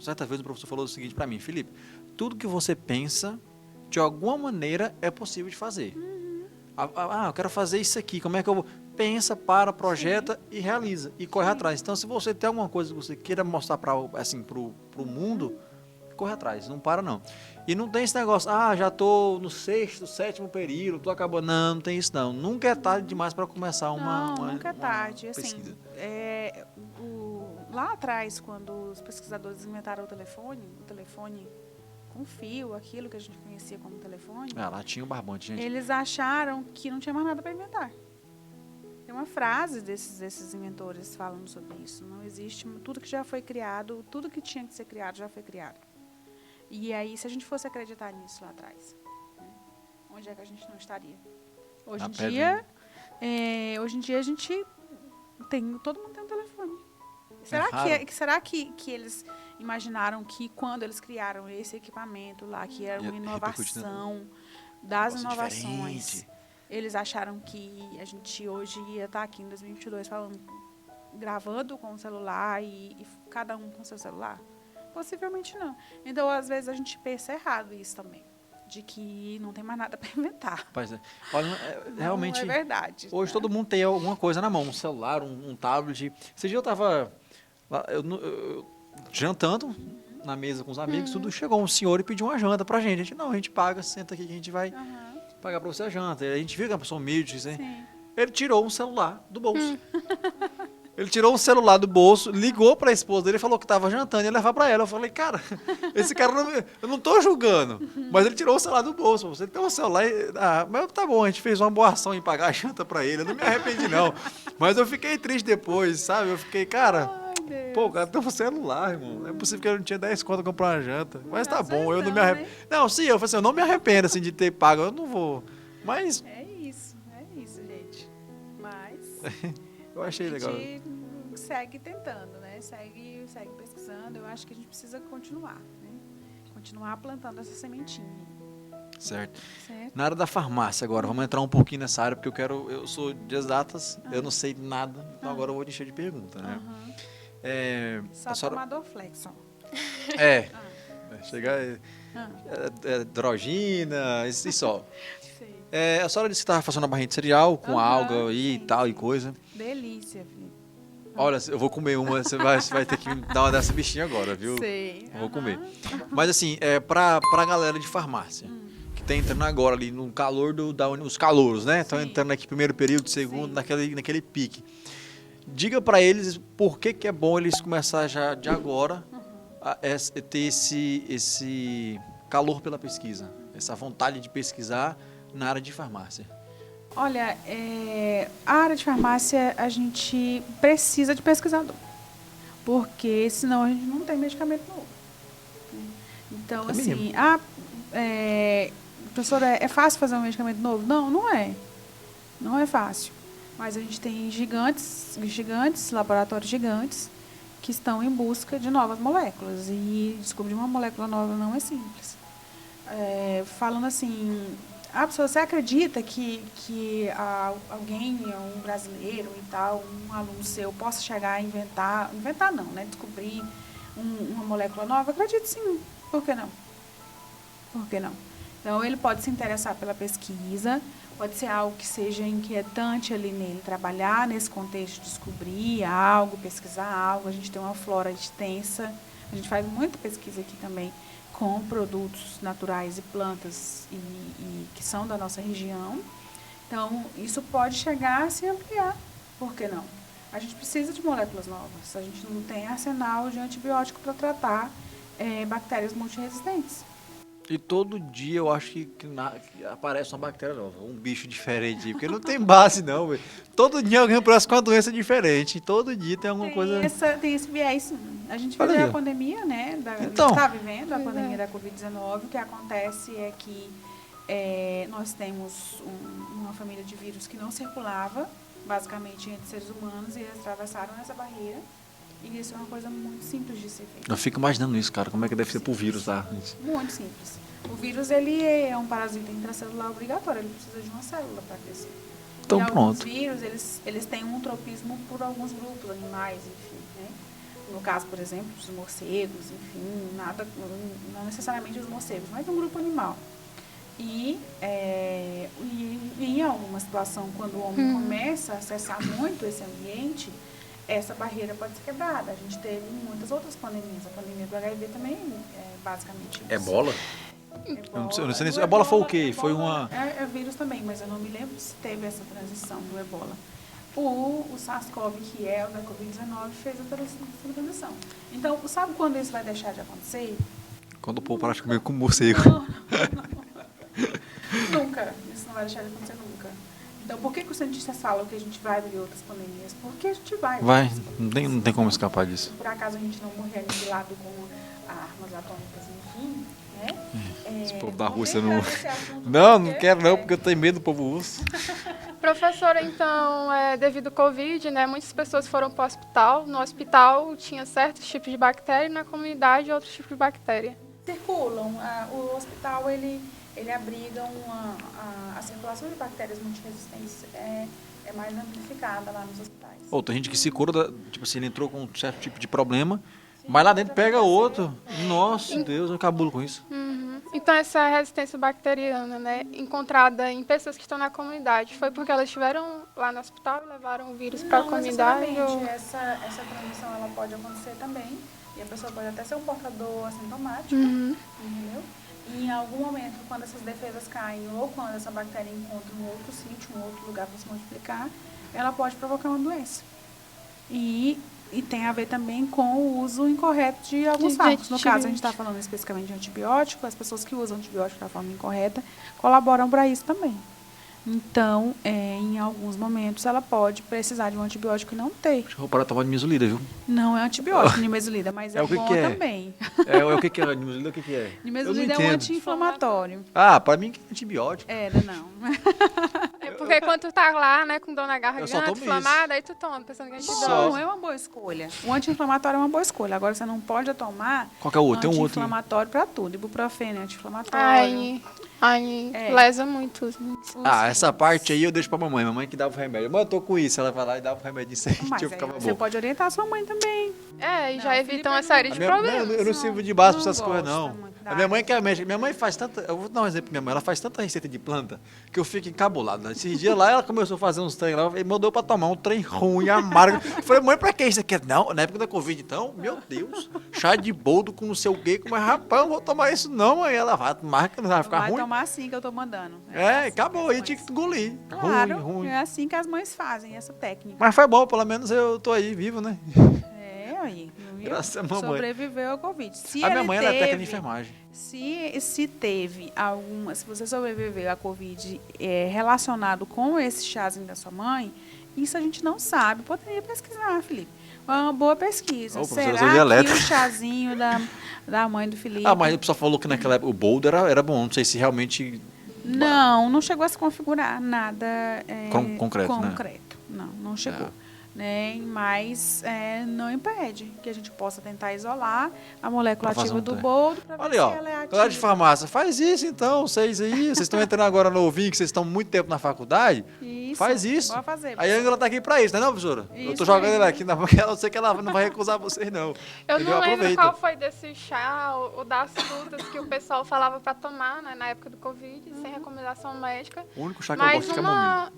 Certa vez o professor falou o seguinte para mim, Felipe, tudo que você pensa, de alguma maneira, é possível de fazer. Eu quero fazer isso aqui, como é que eu vou? Pensa, projeta e realiza, e corre atrás. Então, se você tem alguma coisa que você queira mostrar pro mundo, corre atrás, não para não. E não tem esse negócio, já tô no 6º, 7º período, tô acabando. Não tem isso não. Nunca é tarde demais para começar Nunca é tarde. Assim, pesquisa. Lá atrás, quando os pesquisadores inventaram o telefone com fio, aquilo que a gente conhecia como telefone, Lá tinha o barbante, gente. eles acharam que não tinha mais nada para inventar. Tem uma frase desses inventores falando sobre isso. Não existe, tudo que já foi criado, tudo que tinha que ser criado já foi criado. E aí, se a gente fosse acreditar nisso lá atrás, né, onde é que a gente não estaria? Hoje em dia a gente todo mundo tem um telefone. Será que eles imaginaram que quando eles criaram esse equipamento lá, que era uma inovação das inovações, diferente. eles acharam que a gente hoje ia estar aqui em 2022 gravando com o celular e cada um com seu celular? Possivelmente não. Então, às vezes, a gente pensa errado isso também, de que não tem mais nada para inventar. Rapaz, olha, realmente, não é verdade. hoje todo mundo tem alguma coisa na mão, um celular, um tablet. Esse dia eu estava jantando na mesa com os amigos, tudo, chegou um senhor e pediu uma janta pra gente. A gente paga, senta aqui que a gente vai pagar pra você a janta. E a gente viu que é uma pessoa humilde, assim. Sim. Ele tirou um celular do bolso. Ele tirou um celular do bolso, ligou pra esposa dele e falou que estava jantando e ia levar pra ela. Eu falei, cara, esse cara, eu não tô julgando, mas ele tirou o celular do bolso. Você tem um celular, mas tá bom, a gente fez uma boa ação em pagar a janta pra ele. Eu não me arrependi, não. Mas eu fiquei triste depois, sabe? Eu fiquei, cara, pô, o cara tem um celular, irmão. Não é possível que ele não tinha 10 conto pra comprar uma janta. Mas tá bom, eu não me arrependo. Não, sim, eu falei assim, eu não me arrependo assim, de ter pago, eu não vou. Mas É isso, gente. Mas eu achei legal. a gente segue tentando, né? Segue pesquisando. Eu acho que a gente precisa continuar, né? Continuar plantando essa sementinha. Certo. Certo? Na área da farmácia agora, vamos entrar um pouquinho nessa área, porque eu sou de exatas, eu não sei nada, então agora eu vou te encher de pergunta, né? Só a senhora- tomar Dorflex, ó. Chegar drogina, isso só. Sei. A senhora disse que estava fazendo a barrinha de cereal com Aham, alga aí e sim, tal sim. e coisa. Delícia, filho. Olha, eu vou comer uma, você vai ter que me dar uma dessa bichinha agora, viu? Sei. Eu vou comer. aham. Mas assim, pra galera de farmácia, que tá entrando agora ali no calor os calouros, né? Estão Sim. entrando aqui primeiro período, segundo, Sim. naquele pique. Diga pra eles por que é bom eles começar já de agora a ter esse calor pela pesquisa, essa vontade de pesquisar na área de farmácia. Olha, a área de farmácia, a gente precisa de pesquisador, porque senão a gente não tem medicamento novo. Né? Então, É assim, mesmo? professora, é fácil fazer um medicamento novo? Não, não é. Não é fácil. Mas a gente tem gigantes, laboratórios gigantes, que estão em busca de novas moléculas. E descobrir uma molécula nova não é simples. Falando assim, pessoa, você acredita que alguém, um brasileiro e tal, um aluno seu, possa chegar a inventar não, né? Descobrir uma molécula nova? Acredito sim. Por que não? Por que não? Então, ele pode se interessar pela pesquisa, pode ser algo que seja inquietante ali nele, trabalhar nesse contexto de descobrir algo, pesquisar algo. A gente tem uma flora extensa, a gente faz muita pesquisa aqui também com produtos naturais e plantas que são da nossa região. Então, isso pode chegar a se ampliar. Por que não? A gente precisa de moléculas novas. A gente não tem arsenal de antibiótico para tratar bactérias multiresistentes. E todo dia eu acho que aparece uma bactéria nova, um bicho diferente, porque não tem base não, velho. Todo dia alguém aparece com uma doença diferente, todo dia tem alguma coisa... Tem esse viés, sim. A gente Olha viveu aí, a ó. pandemia, né? A gente Então. está vivendo a pandemia da Covid-19. O que acontece é que nós temos uma família de vírus que não circulava, basicamente, entre seres humanos, e eles atravessaram essa barreira. E isso é uma coisa muito simples de ser feita. Eu fico imaginando isso, cara, como é que deve ser pro vírus lá. Muito simples. O vírus, ele é um parasita intracelular obrigatório, ele precisa de uma célula para crescer. Então E alguns pronto. vírus, eles têm um tropismo por alguns grupos animais, enfim, né? No caso, por exemplo, os morcegos, enfim, não necessariamente os morcegos, mas um grupo animal. E em alguma situação, quando o homem começa a acessar muito esse ambiente, essa barreira pode ser quebrada. A gente teve muitas outras pandemias. A pandemia do HIV também é basicamente isso. Ebola? Ebola. Eu não sei nem se... Ebola foi o quê? Foi uma... É vírus também, mas eu não me lembro se teve essa transição do ebola. O SARS-CoV, que é o da Covid-19, fez essa transição. Então, sabe quando isso vai deixar de acontecer? Quando o povo parar de comer com morcego. Nunca. Isso não vai deixar de acontecer nunca. Então, por que os cientistas falam que a gente vai viver outras pandemias? Porque a gente vai. Vai, não tem como escapar disso. Por acaso a gente não morrer aniquilado com armas atômicas, enfim, né? Esse povo da Rússia vamos não... entrar nesse assunto Não quero não, porque eu tenho medo do povo russo. Professora, então, devido ao Covid, né, muitas pessoas foram para o hospital. No hospital tinha certos tipos de bactéria e na comunidade outros tipos de bactéria. circulam. O hospital, ele abriga a circulação de bactérias multiresistentes é mais amplificada lá nos hospitais. Ou tem gente que se cura, tipo assim, ele entrou com um certo tipo de problema, mas lá dentro pega outro. Nossa, Deus, eu cabulo com isso. Uhum. Então, essa resistência bacteriana, né, encontrada em pessoas que estão na comunidade, foi porque elas estiveram lá no hospital e levaram o vírus para a comunidade? Não necessariamente. Essa transmissão ela pode acontecer também. E a pessoa pode até ser um portador assintomático, entendeu? E em algum momento, quando essas defesas caem ou quando essa bactéria encontra um outro sítio, um outro lugar para se multiplicar, ela pode provocar uma doença. E tem a ver também com o uso incorreto de alguns fármacos. No caso, a gente está falando especificamente de antibiótico, as pessoas que usam antibiótico da forma incorreta colaboram para isso também. Então, em alguns momentos, ela pode precisar de um antibiótico e não ter. Acho que eu vou parar de tomar nimesulida, viu? Não é antibiótico, nimesulida, mas é o que bom que é? também. O que é nimesulida? O que é? Nimesulida é um anti-inflamatório. Ah, pra mim que é antibiótico. Não. É porque quando tu tá lá, né, com dor na Eu garganta, só tomo inflamada, aí tu toma, pensando que é antidose. Não é uma boa escolha. O anti-inflamatório é uma boa escolha. Agora, você não pode tomar Qual que é o outro? Tem um outro. anti-inflamatório para tudo. Ibuprofeno é anti-inflamatório. Aí lesa muito. Essa parte aí eu deixo pra mamãe. Mamãe que dava o remédio. Mãe, eu tô com isso. Ela vai lá e dava o remédio disso aí. Mas eu ficava você bom. pode orientar a sua mãe também. É, e Não, já o evitam Felipe uma é série A de minha- problemas. eu não sirvo de base pra Não essas coisas, gosta não. muito A da minha mãe área. que é médica. Minha mãe faz tanta. Eu vou dar um exemplo pra minha mãe. Ela faz tanta receita de planta que eu fico encabulado. Esses dias lá ela começou a fazer uns trem lá e mandou pra tomar um trem ruim, amargo. Eu falei, mãe, pra que isso aqui? Não, na época da Covid, então, meu Deus, chá de boldo com não sei o quê. Mas rapaz, eu não vou tomar isso não, mãe. Ela vai tomar que não vai ficar Vai ruim. tomar assim que eu tô mandando. É, assim acabou. que as Aí tinha mães- que engolir. Claro, Ruim, ruim. é assim que as mães fazem, essa técnica. Mas foi bom, pelo menos eu tô aí vivo, né? Aí, viu? Graças a mamãe. Sobreviveu ao Covid. Se A minha ele mãe era técnica de teve, enfermagem. se teve alguma, se você sobreviveu à Covid relacionado com esse chazinho da sua mãe, isso a gente não sabe. Poderia pesquisar, Felipe. É uma boa pesquisa. Ô, professora, eu Será sou que dialético. o chazinho da mãe do Felipe... Ah, mas o pessoal falou que naquela época o boldo era bom. Não sei se realmente. Não chegou a se configurar nada Concreto, né? concreto. Não chegou. Né? Mas não impede que a gente possa tentar isolar a molécula Pra fazer ativa um do teste. boldo para ver Olha se aí, ó. ela é ativa. Galera de farmácia, faz isso então, vocês aí. Vocês estão entrando agora novinho, que vocês estão muito tempo na faculdade. Isso, Faz isso. bora fazer, A professora. Ângela tá aqui pra isso, não é não, professora? Eu tô Isso jogando aí. ela aqui, porque eu sei que ela não vai recusar vocês, não. Eu Entendeu? não lembro Aproveita. qual foi desse chá, o das frutas que o pessoal falava pra tomar, né, na época do Covid, sem recomendação médica. O único chá que eu Mas gosto é camomila.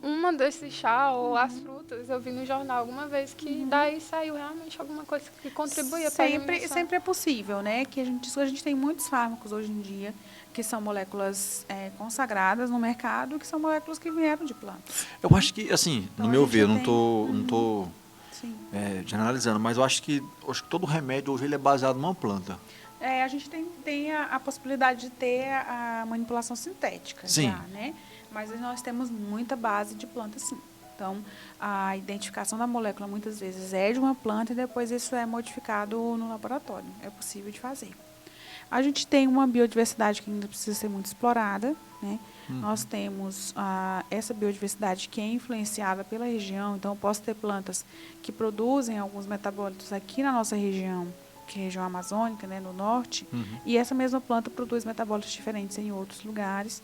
uma desses chá, ou as frutas, eu vi no jornal alguma vez que daí saiu realmente alguma coisa que contribuía para a eliminação. Sempre é possível, né? Que a gente tem muitos fármacos hoje em dia que são moléculas consagradas no mercado, que são moléculas que vieram de plantas. Eu acho que, assim, Então, no a meu gente ver, eu não tem- tô Sim. generalizando, mas eu acho que todo remédio hoje ele é baseado numa planta. A gente tem a possibilidade de ter a manipulação sintética, Sim. já, né? Mas nós temos muita base de planta, sim. Então, a identificação da molécula muitas vezes é de uma planta e depois isso é modificado no laboratório. É possível de fazer. A gente tem uma biodiversidade que ainda precisa ser muito explorada, né? Nós temos essa biodiversidade que é influenciada pela região. Então, eu posso ter plantas que produzem alguns metabólitos aqui na nossa região, que é a região amazônica, né, no norte, e essa mesma planta produz metabólitos diferentes em outros lugares.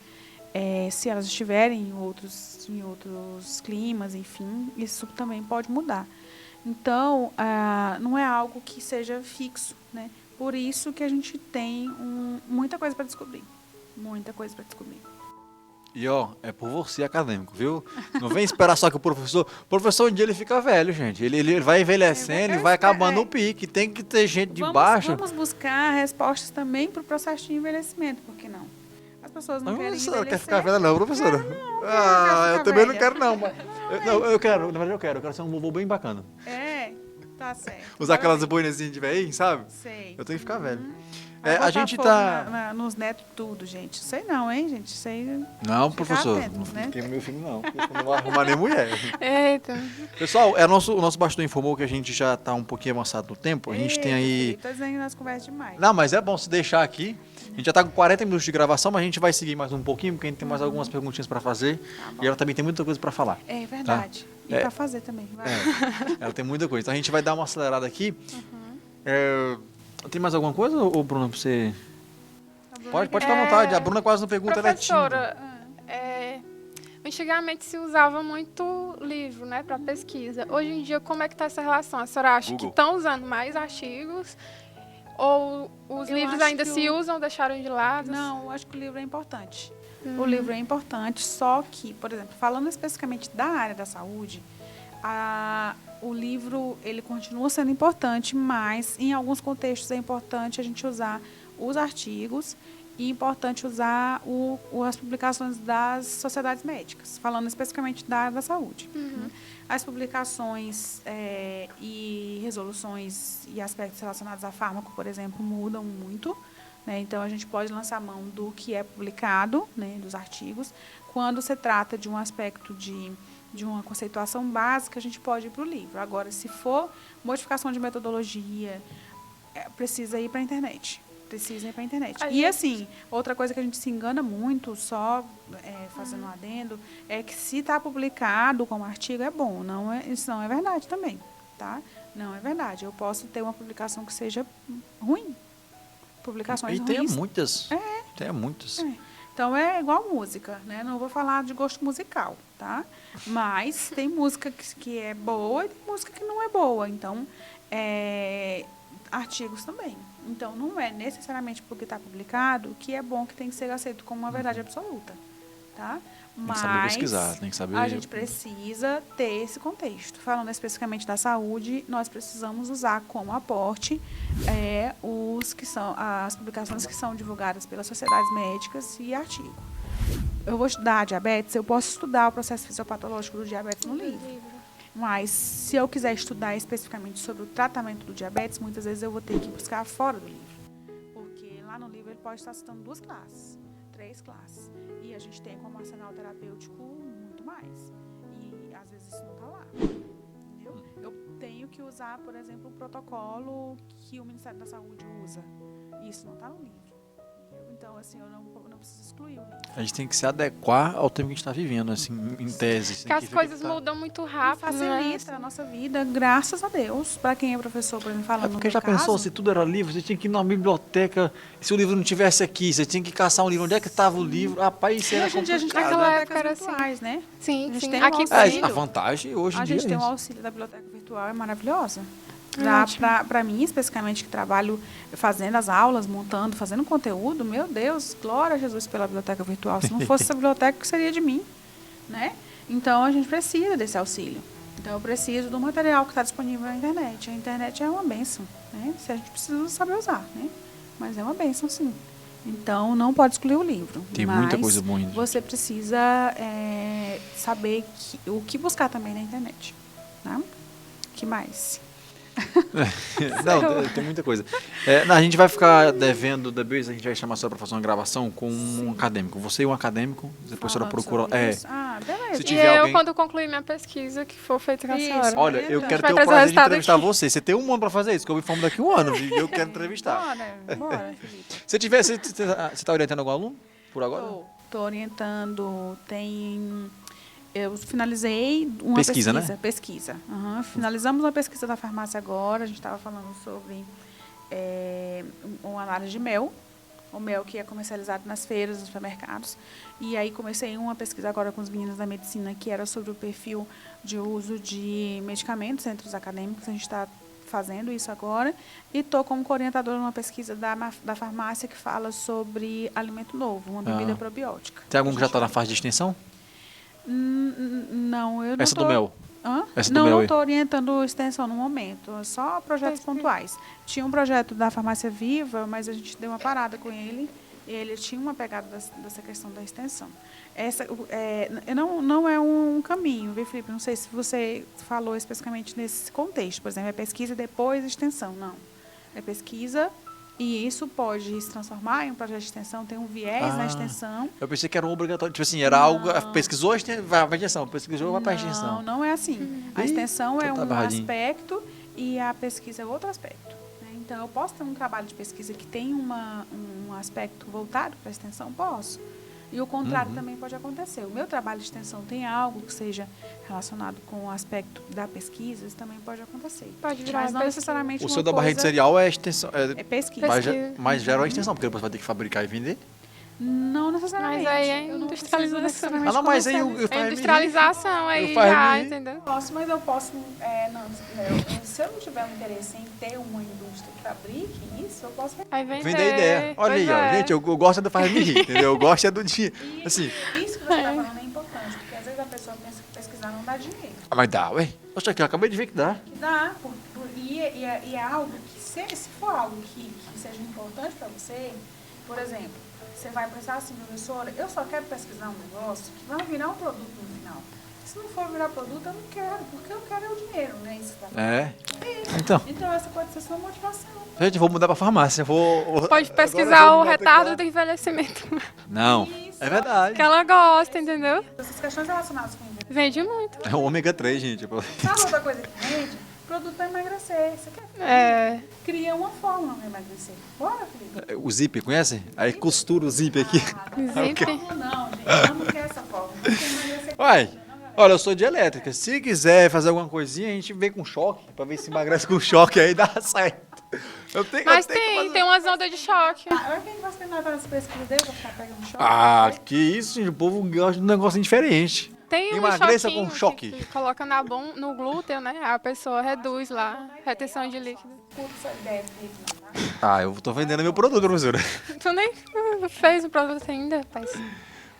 Se elas estiverem em outros climas, enfim, isso também pode mudar. Então, não é algo que seja fixo, né? Por isso que a gente tem muita coisa para descobrir. Muita coisa para descobrir. E ó, é por você acadêmico, viu? Não vem esperar só que o professor um dia ele fica velho, gente. Ele vai envelhecendo e vai acabando o pique. Tem que ter gente de baixo. Vamos buscar respostas também para o processo de envelhecimento, por que não? As pessoas não querem Você não envelhecer. quer ficar velha não, professora? quero Eu ficar também não velha. quero não. Eu quero, na verdade eu quero ser um vovô bem bacana. Tá certo. Usar aquelas boinazinhas de velhinho, sabe? Sei. Eu tenho que ficar velho. Vai A botar gente fogo tá... nos netos tudo, gente. Sei não, hein, gente? Sei. Não, Ficar professor, atento, não né? fiquei no meu filho não. Porque eu não vou arrumar nem mulher. Eita. Pessoal, o nosso bastidor informou que a gente já tá um pouquinho avançado no tempo. A gente tem aí... Tá dizendo nas conversas demais. Não, mas é bom se deixar aqui. A gente já tá com 40 minutos de gravação, mas a gente vai seguir mais um pouquinho, porque a gente tem mais algumas perguntinhas para fazer. bom. E ela também tem muita coisa para falar. É verdade. E É. pra fazer também. Vai. Ela tem muita coisa. Então a gente vai dar uma acelerada aqui. Tem mais alguma coisa, ô Bruna, pra você... Pode ficar à vontade. A Bruna quase não pergunta, ela é tímida. Professora, antigamente se usava muito livro, né, para pesquisa. Hoje em dia, como é que está essa relação? A senhora acha Google. que estão usando mais artigos? Ou os Eu livros acho ainda que se usam, deixaram de lado? Não, eu acho que o livro é importante. O livro é importante, só que, por exemplo, falando especificamente da área da saúde, o livro ele continua sendo importante, mas em alguns contextos é importante a gente usar os artigos e é importante usar as publicações das sociedades médicas, falando especificamente da área da saúde. Né? As publicações e resoluções e aspectos relacionados a fármaco, por exemplo, mudam muito. Né? Então, a gente pode lançar mão do que é publicado, né, dos artigos. Quando se trata de um aspecto de uma conceituação básica, a gente pode ir para o livro. Agora, se for modificação de metodologia, precisa ir para a internet. E, assim, outra coisa que a gente se engana muito, só fazendo um adendo, é que se está publicado como artigo, é bom. Isso não é verdade também. Tá? Não é verdade. Eu posso ter uma publicação que seja ruim. Publicações E tem ruins. muitas. Tem muitas. Então, é igual música, né? Não vou falar de gosto musical. tá? Mas tem música que é boa e tem música que não é boa. Então, artigos também. Então, não é necessariamente porque está publicado que é bom, que tem que ser aceito como uma verdade absoluta, tá? Tem que saber pesquisar, tem que saber... a gente precisa ter esse contexto. Falando especificamente da saúde, nós precisamos usar como aporte as publicações que são divulgadas pelas sociedades médicas e artigo. Eu vou estudar diabetes, eu posso estudar o processo fisiopatológico do diabetes no livro. Mas, se eu quiser estudar especificamente sobre o tratamento do diabetes, muitas vezes eu vou ter que buscar fora do livro. Porque lá no livro ele pode estar citando 2 classes, 3 classes. E a gente tem como arsenal terapêutico muito mais. E, às vezes, isso não está lá. Entendeu? Eu tenho que usar, por exemplo, o protocolo que o Ministério da Saúde usa. E isso não está no livro. Então, assim, eu não preciso excluir o livro. A gente tem que se adequar ao tempo que a gente está vivendo, assim, em tese. Porque as coisas mudam muito rápido, facilita a nossa vida, graças a Deus. Para quem é professor, por exemplo, falando porque já pensou, se tudo era livro, você tinha que ir numa biblioteca, se o livro não tivesse aqui, você tinha que caçar um livro, onde é que estava o livro? Rapaz, isso era hoje em dia a gente tem Naquela bibliotecas época era virtuais, né? Sim, A gente sim. tem um Aqui auxílio. A vantagem hoje em A dia gente tem é o isso. auxílio da biblioteca virtual, é maravilhosa. Ótimo. Para mim, especificamente, que trabalho fazendo as aulas, montando, fazendo conteúdo, meu Deus, glória a Jesus pela biblioteca virtual. Se não fosse essa biblioteca, o que seria de mim? Né? Então, a gente precisa desse auxílio. Então, eu preciso do material que está disponível na internet. A internet é uma bênção, né? Se a gente precisa saber usar, né? Mas é uma bênção, sim. Então, não pode excluir o livro. Tem mas muita coisa boa ainda. você precisa saber o que buscar também na internet. Tá? O que mais? Não, tem muita coisa. A gente vai ficar devendo, depois a gente vai chamar só para fazer uma gravação com um acadêmico. Você e um acadêmico, depois a senhora procura. Beleza. Se E tiver eu, alguém... quando concluir minha pesquisa, que for feita com a Isso. senhora. Olha, eu quero Vai ter o trazer o prazer de resultado entrevistar aqui. você. Você tem um ano para fazer isso, que eu me formo daqui a um ano, viu? E eu quero entrevistar. Bora, Felipe. Se tiver, você está orientando algum aluno por agora? Estou orientando, eu finalizei uma Pesquisa, pesquisa. né? Pesquisa. Uhum. Finalizamos uma pesquisa da farmácia agora, a gente estava falando sobre uma análise de mel, o mel que é comercializado nas feiras, nos supermercados. E aí comecei uma pesquisa agora com os meninos da medicina, que era sobre o perfil de uso de medicamentos entre os acadêmicos. A gente está fazendo isso agora. E estou como orientadora numa pesquisa da farmácia que fala sobre alimento novo, uma bebida probiótica. Tem algum que já está na fase de extensão? Não, eu não Essa do mel? Hã? Essa do Não, mel não aí? estou orientando extensão no momento, só projetos pontuais. Tinha um projeto da Farmácia Viva, mas a gente deu uma parada com ele. Ele tinha uma pegada dessa questão da extensão. Não é um caminho, viu, Felipe? Não sei se você falou especificamente nesse contexto. Por exemplo, é pesquisa e depois extensão. Não. É pesquisa e isso pode se transformar em um projeto de extensão, tem um viés na extensão. Eu pensei que era um obrigatório. Tipo assim, era algo. Pesquisou, vai para a extensão. Pesquisou, vai para a extensão. Não é assim. A extensão é então um tá barradinho. aspecto e a pesquisa é outro aspecto. Né? Então, eu posso ter um trabalho de pesquisa que tem um aspecto voltado para a extensão? Posso. E o contrário também pode acontecer. O meu trabalho de extensão tem algo que seja relacionado com o aspecto da pesquisa, isso também pode acontecer. Pode virar Mas uma não pesquisa. necessariamente O uma seu da barreira de coisa- cereal é extensão. É pesquisa. Mas gera uma extensão, porque depois vai ter que fabricar e vender. Não necessariamente. Mas aí é Eu não preciso industrialização. necessariamente Ah, não, mas aí comercializar. eu faço Industrialização aí faz já, me rir. entendeu? Mas eu posso, se eu não tiver um interesse em ter uma indústria que fabrique isso, eu posso Aí vender. Vender a ideia. Olha Pois aí, ó. é. Gente, eu gosto do faz me rir, entendeu? Eu gosto é do dia. Assim, Isso que você está falando é importante, porque às vezes a pessoa pensa que pesquisar não dá dinheiro. mas dá, ué. Poxa, aqui, eu acabei de ver que dá. Que dá, e é algo que, se for algo que seja importante para você, por exemplo, você vai pensar assim, professora, eu só quero pesquisar um negócio que vai virar um produto no final. Se não for virar produto, eu não quero, porque eu quero é o dinheiro, né? Isso tá Então, essa pode ser a sua motivação. Gente, eu vou mudar pra farmácia. Pode pesquisar agora eu vou o mudar retardo pra do envelhecimento. Não, Isso. é verdade. Que ela gosta, entendeu? Essas questões relacionadas com envelhecimento. Vende muito. É o ômega 3, gente. Sabe outra coisa que vende? Produto para emagrecer. Você quer? É. Cria uma fórmula para emagrecer. Bora, Felipe. O zip, conhece? Aí costura o zip aqui. Zip. Não, gente, eu não quero essa fórmula. Você quer emagrecer. Uai, olha, eu sou de elétrica. Se quiser fazer alguma coisinha, a gente vem com choque, pra ver se emagrece com choque, aí dá certo. Mas tem umas ondas de choque. Olha quem vai treinar para essa pesquisa dele, vai ficar pegando choque. Ah, que isso, gente. O povo gosta de um negocinho diferente. Tem um Emagreça choquinho com choque. que coloca no glúteo, né? A pessoa reduz lá, retenção de líquido. Ah, eu tô vendendo meu produto, professora. Tu nem fez o produto ainda, rapaz.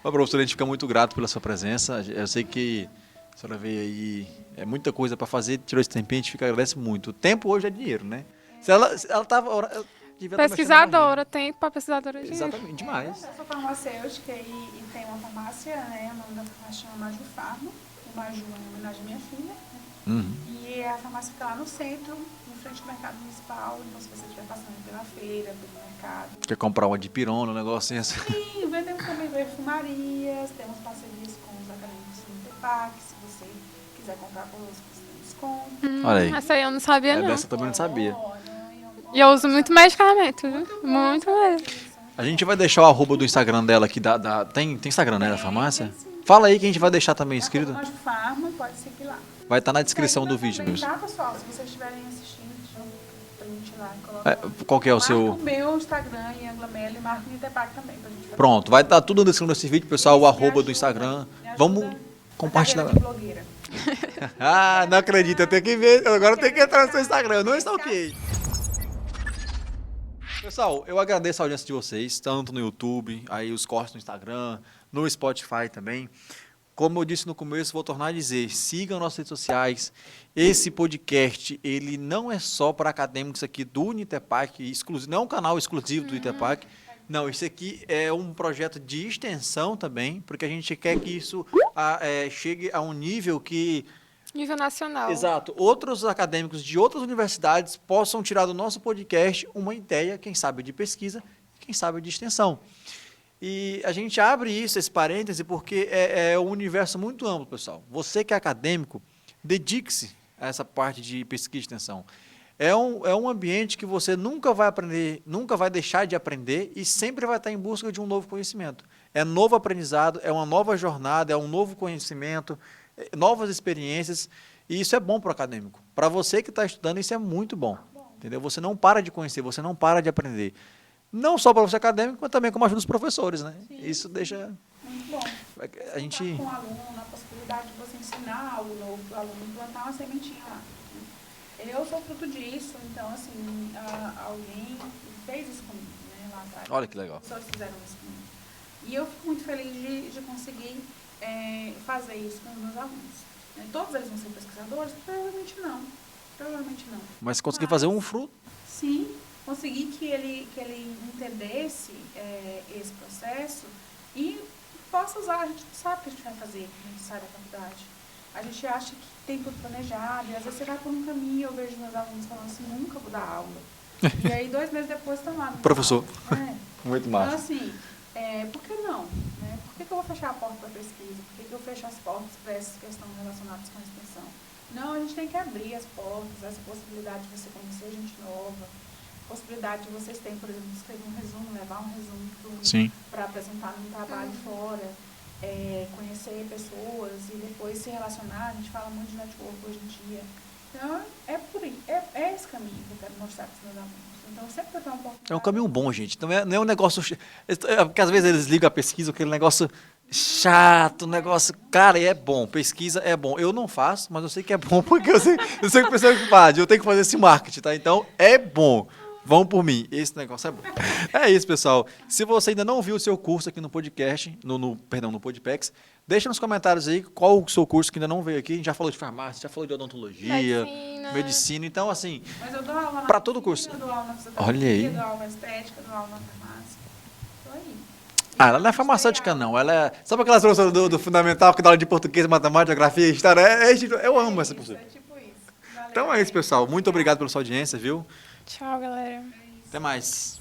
Ô, professora, a gente fica muito grato pela sua presença. Eu sei que a senhora veio aí, é muita coisa para fazer, tirou esse tempinho, a gente agradece muito. O tempo hoje é dinheiro, né? Se ela tava... devia tá Pesquisadora, tempo para pesquisadora de exatamente, demais. Eu sou farmacêutica e tenho uma farmácia, né? O nome da farmácia chama Maju Farma. O Maju é em homenagem à minha filha. Uhum. E a farmácia fica lá no centro, em frente ao mercado municipal. Então, se você estiver passando pela feira, pelo mercado. Quer comprar uma dipirona, um negocinho assim? Sim, vendemos também perfumarias, temos parcerias com os acadêmicos do ITEPAC. Se você quiser comprar conosco, você tem desconto. Olha aí. Essa aí eu não sabia, não. Dessa eu também não sabia. E eu uso muito medicamento, viu? Muito mesmo. A gente vai deixar o arroba do Instagram dela aqui. Tem Instagram, né, da farmácia? Fala aí que a gente vai deixar também inscrito. Maju Farma, pode seguir lá. Vai estar na descrição do vídeo também, mesmo. tá, pessoal? Se vocês estiverem assistindo, deixa eu print lá e colocar. Qual que é o Marca seu... o meu Instagram e Anglamela e marca o ITEPAC também. Pra gente fazer. Pronto, vai estar tudo na descrição desse vídeo, pessoal, o arroba do Instagram. Me ajuda Vamos na compartilhar. carreira de blogueira. Ah, não acredito, eu tenho que ver, agora eu tenho que entrar no seu Instagram, eu não stalkeei. Pessoal, eu agradeço a audiência de vocês, tanto no YouTube, aí os cortes no Instagram, no Spotify também. Como eu disse no começo, vou tornar a dizer, sigam nossas redes sociais. Esse podcast, ele não é só para acadêmicos aqui do Unitepac, não é um canal exclusivo do Unitepac. Não, isso aqui é um projeto de extensão também, porque a gente quer que isso chegue a um nível que... Nível nacional. Exato. Outros acadêmicos de outras universidades possam tirar do nosso podcast uma ideia, quem sabe de pesquisa, quem sabe de extensão. E a gente abre esse parêntese, porque é um universo muito amplo, pessoal. Você que é acadêmico, dedique-se a essa parte de pesquisa e extensão. É um ambiente que você nunca vai aprender, nunca vai deixar de aprender e sempre vai estar em busca de um novo conhecimento. É novo aprendizado, é uma nova jornada, é um novo conhecimento, novas experiências, e isso é bom para o acadêmico. Para você que está estudando, isso é muito bom. Entendeu? Você não para de conhecer, você não para de aprender. Não só para você acadêmico, mas também como ajuda os professores, né? Sim. Isso deixa... Muito bom. A gente... Com o aluno, a possibilidade de você ensinar o aluno plantar uma sementinha lá. Eu sou fruto disso, então, assim, alguém fez isso comigo, né, lá atrás. Olha que legal. As pessoas fizeram isso comigo. E eu fico muito feliz de conseguir fazer isso com os meus alunos. Todos eles vão ser pesquisadores? Provavelmente não. Provavelmente não. Mas conseguir fazer um fruto... Sim, conseguir que ele entendesse esse processo e possa usar. A gente não sabe o que a gente vai fazer quando a gente sai da faculdade. A gente acha que tem tudo planejado, e às vezes você vai por um caminho, eu vejo meus alunos falando assim, nunca vou dar aula. E aí 2 meses depois estão lá. Professor. Muito Então, massa. assim, por que não? Né? Por que eu vou fechar a porta para a pesquisa? Por que eu fecho as portas para essas questões relacionadas com a extensão? Não, a gente tem que abrir as portas, essa possibilidade de você conhecer gente nova, possibilidade de vocês terem, por exemplo, escrever um resumo, levar um resumo para apresentar num trabalho fora, conhecer pessoas e depois se relacionar. A gente fala muito de network hoje em dia. Então, é por aí, é esse caminho que eu quero mostrar para os meus alunos. Então, sempre que eu tenho um pouco... É um caminho bom, gente. Não é um negócio... Porque às vezes eles ligam a pesquisa, aquele negócio chato, negócio... Cara, é bom. Pesquisa é bom. Eu não faço, mas eu sei que é bom, porque eu sei que o pessoal faz. Eu tenho que fazer esse marketing, tá? Então, é bom. Vão por mim. Esse negócio é bom. É isso, pessoal. Se você ainda não viu o seu curso aqui no podcast, no Podpex, deixa nos comentários aí qual o seu curso que ainda não veio aqui. A gente já falou de farmácia, já falou de odontologia, medicina. Então, assim, Mas eu dou aula para todo curso. Eu dou aula na fisioterapia, Olha aí. dou aula na estética, dou aula na farmácia. Tô aí. Ela não é farmacêutica, não. Ela é... Sabe aquelas professoras do fundamental que dá aula de português, matemática, geografia, história? Eu amo essa professora. É tipo isso. Valeu. Então é isso, pessoal. Muito obrigado pela sua audiência, viu? Tchau, galera. Até mais.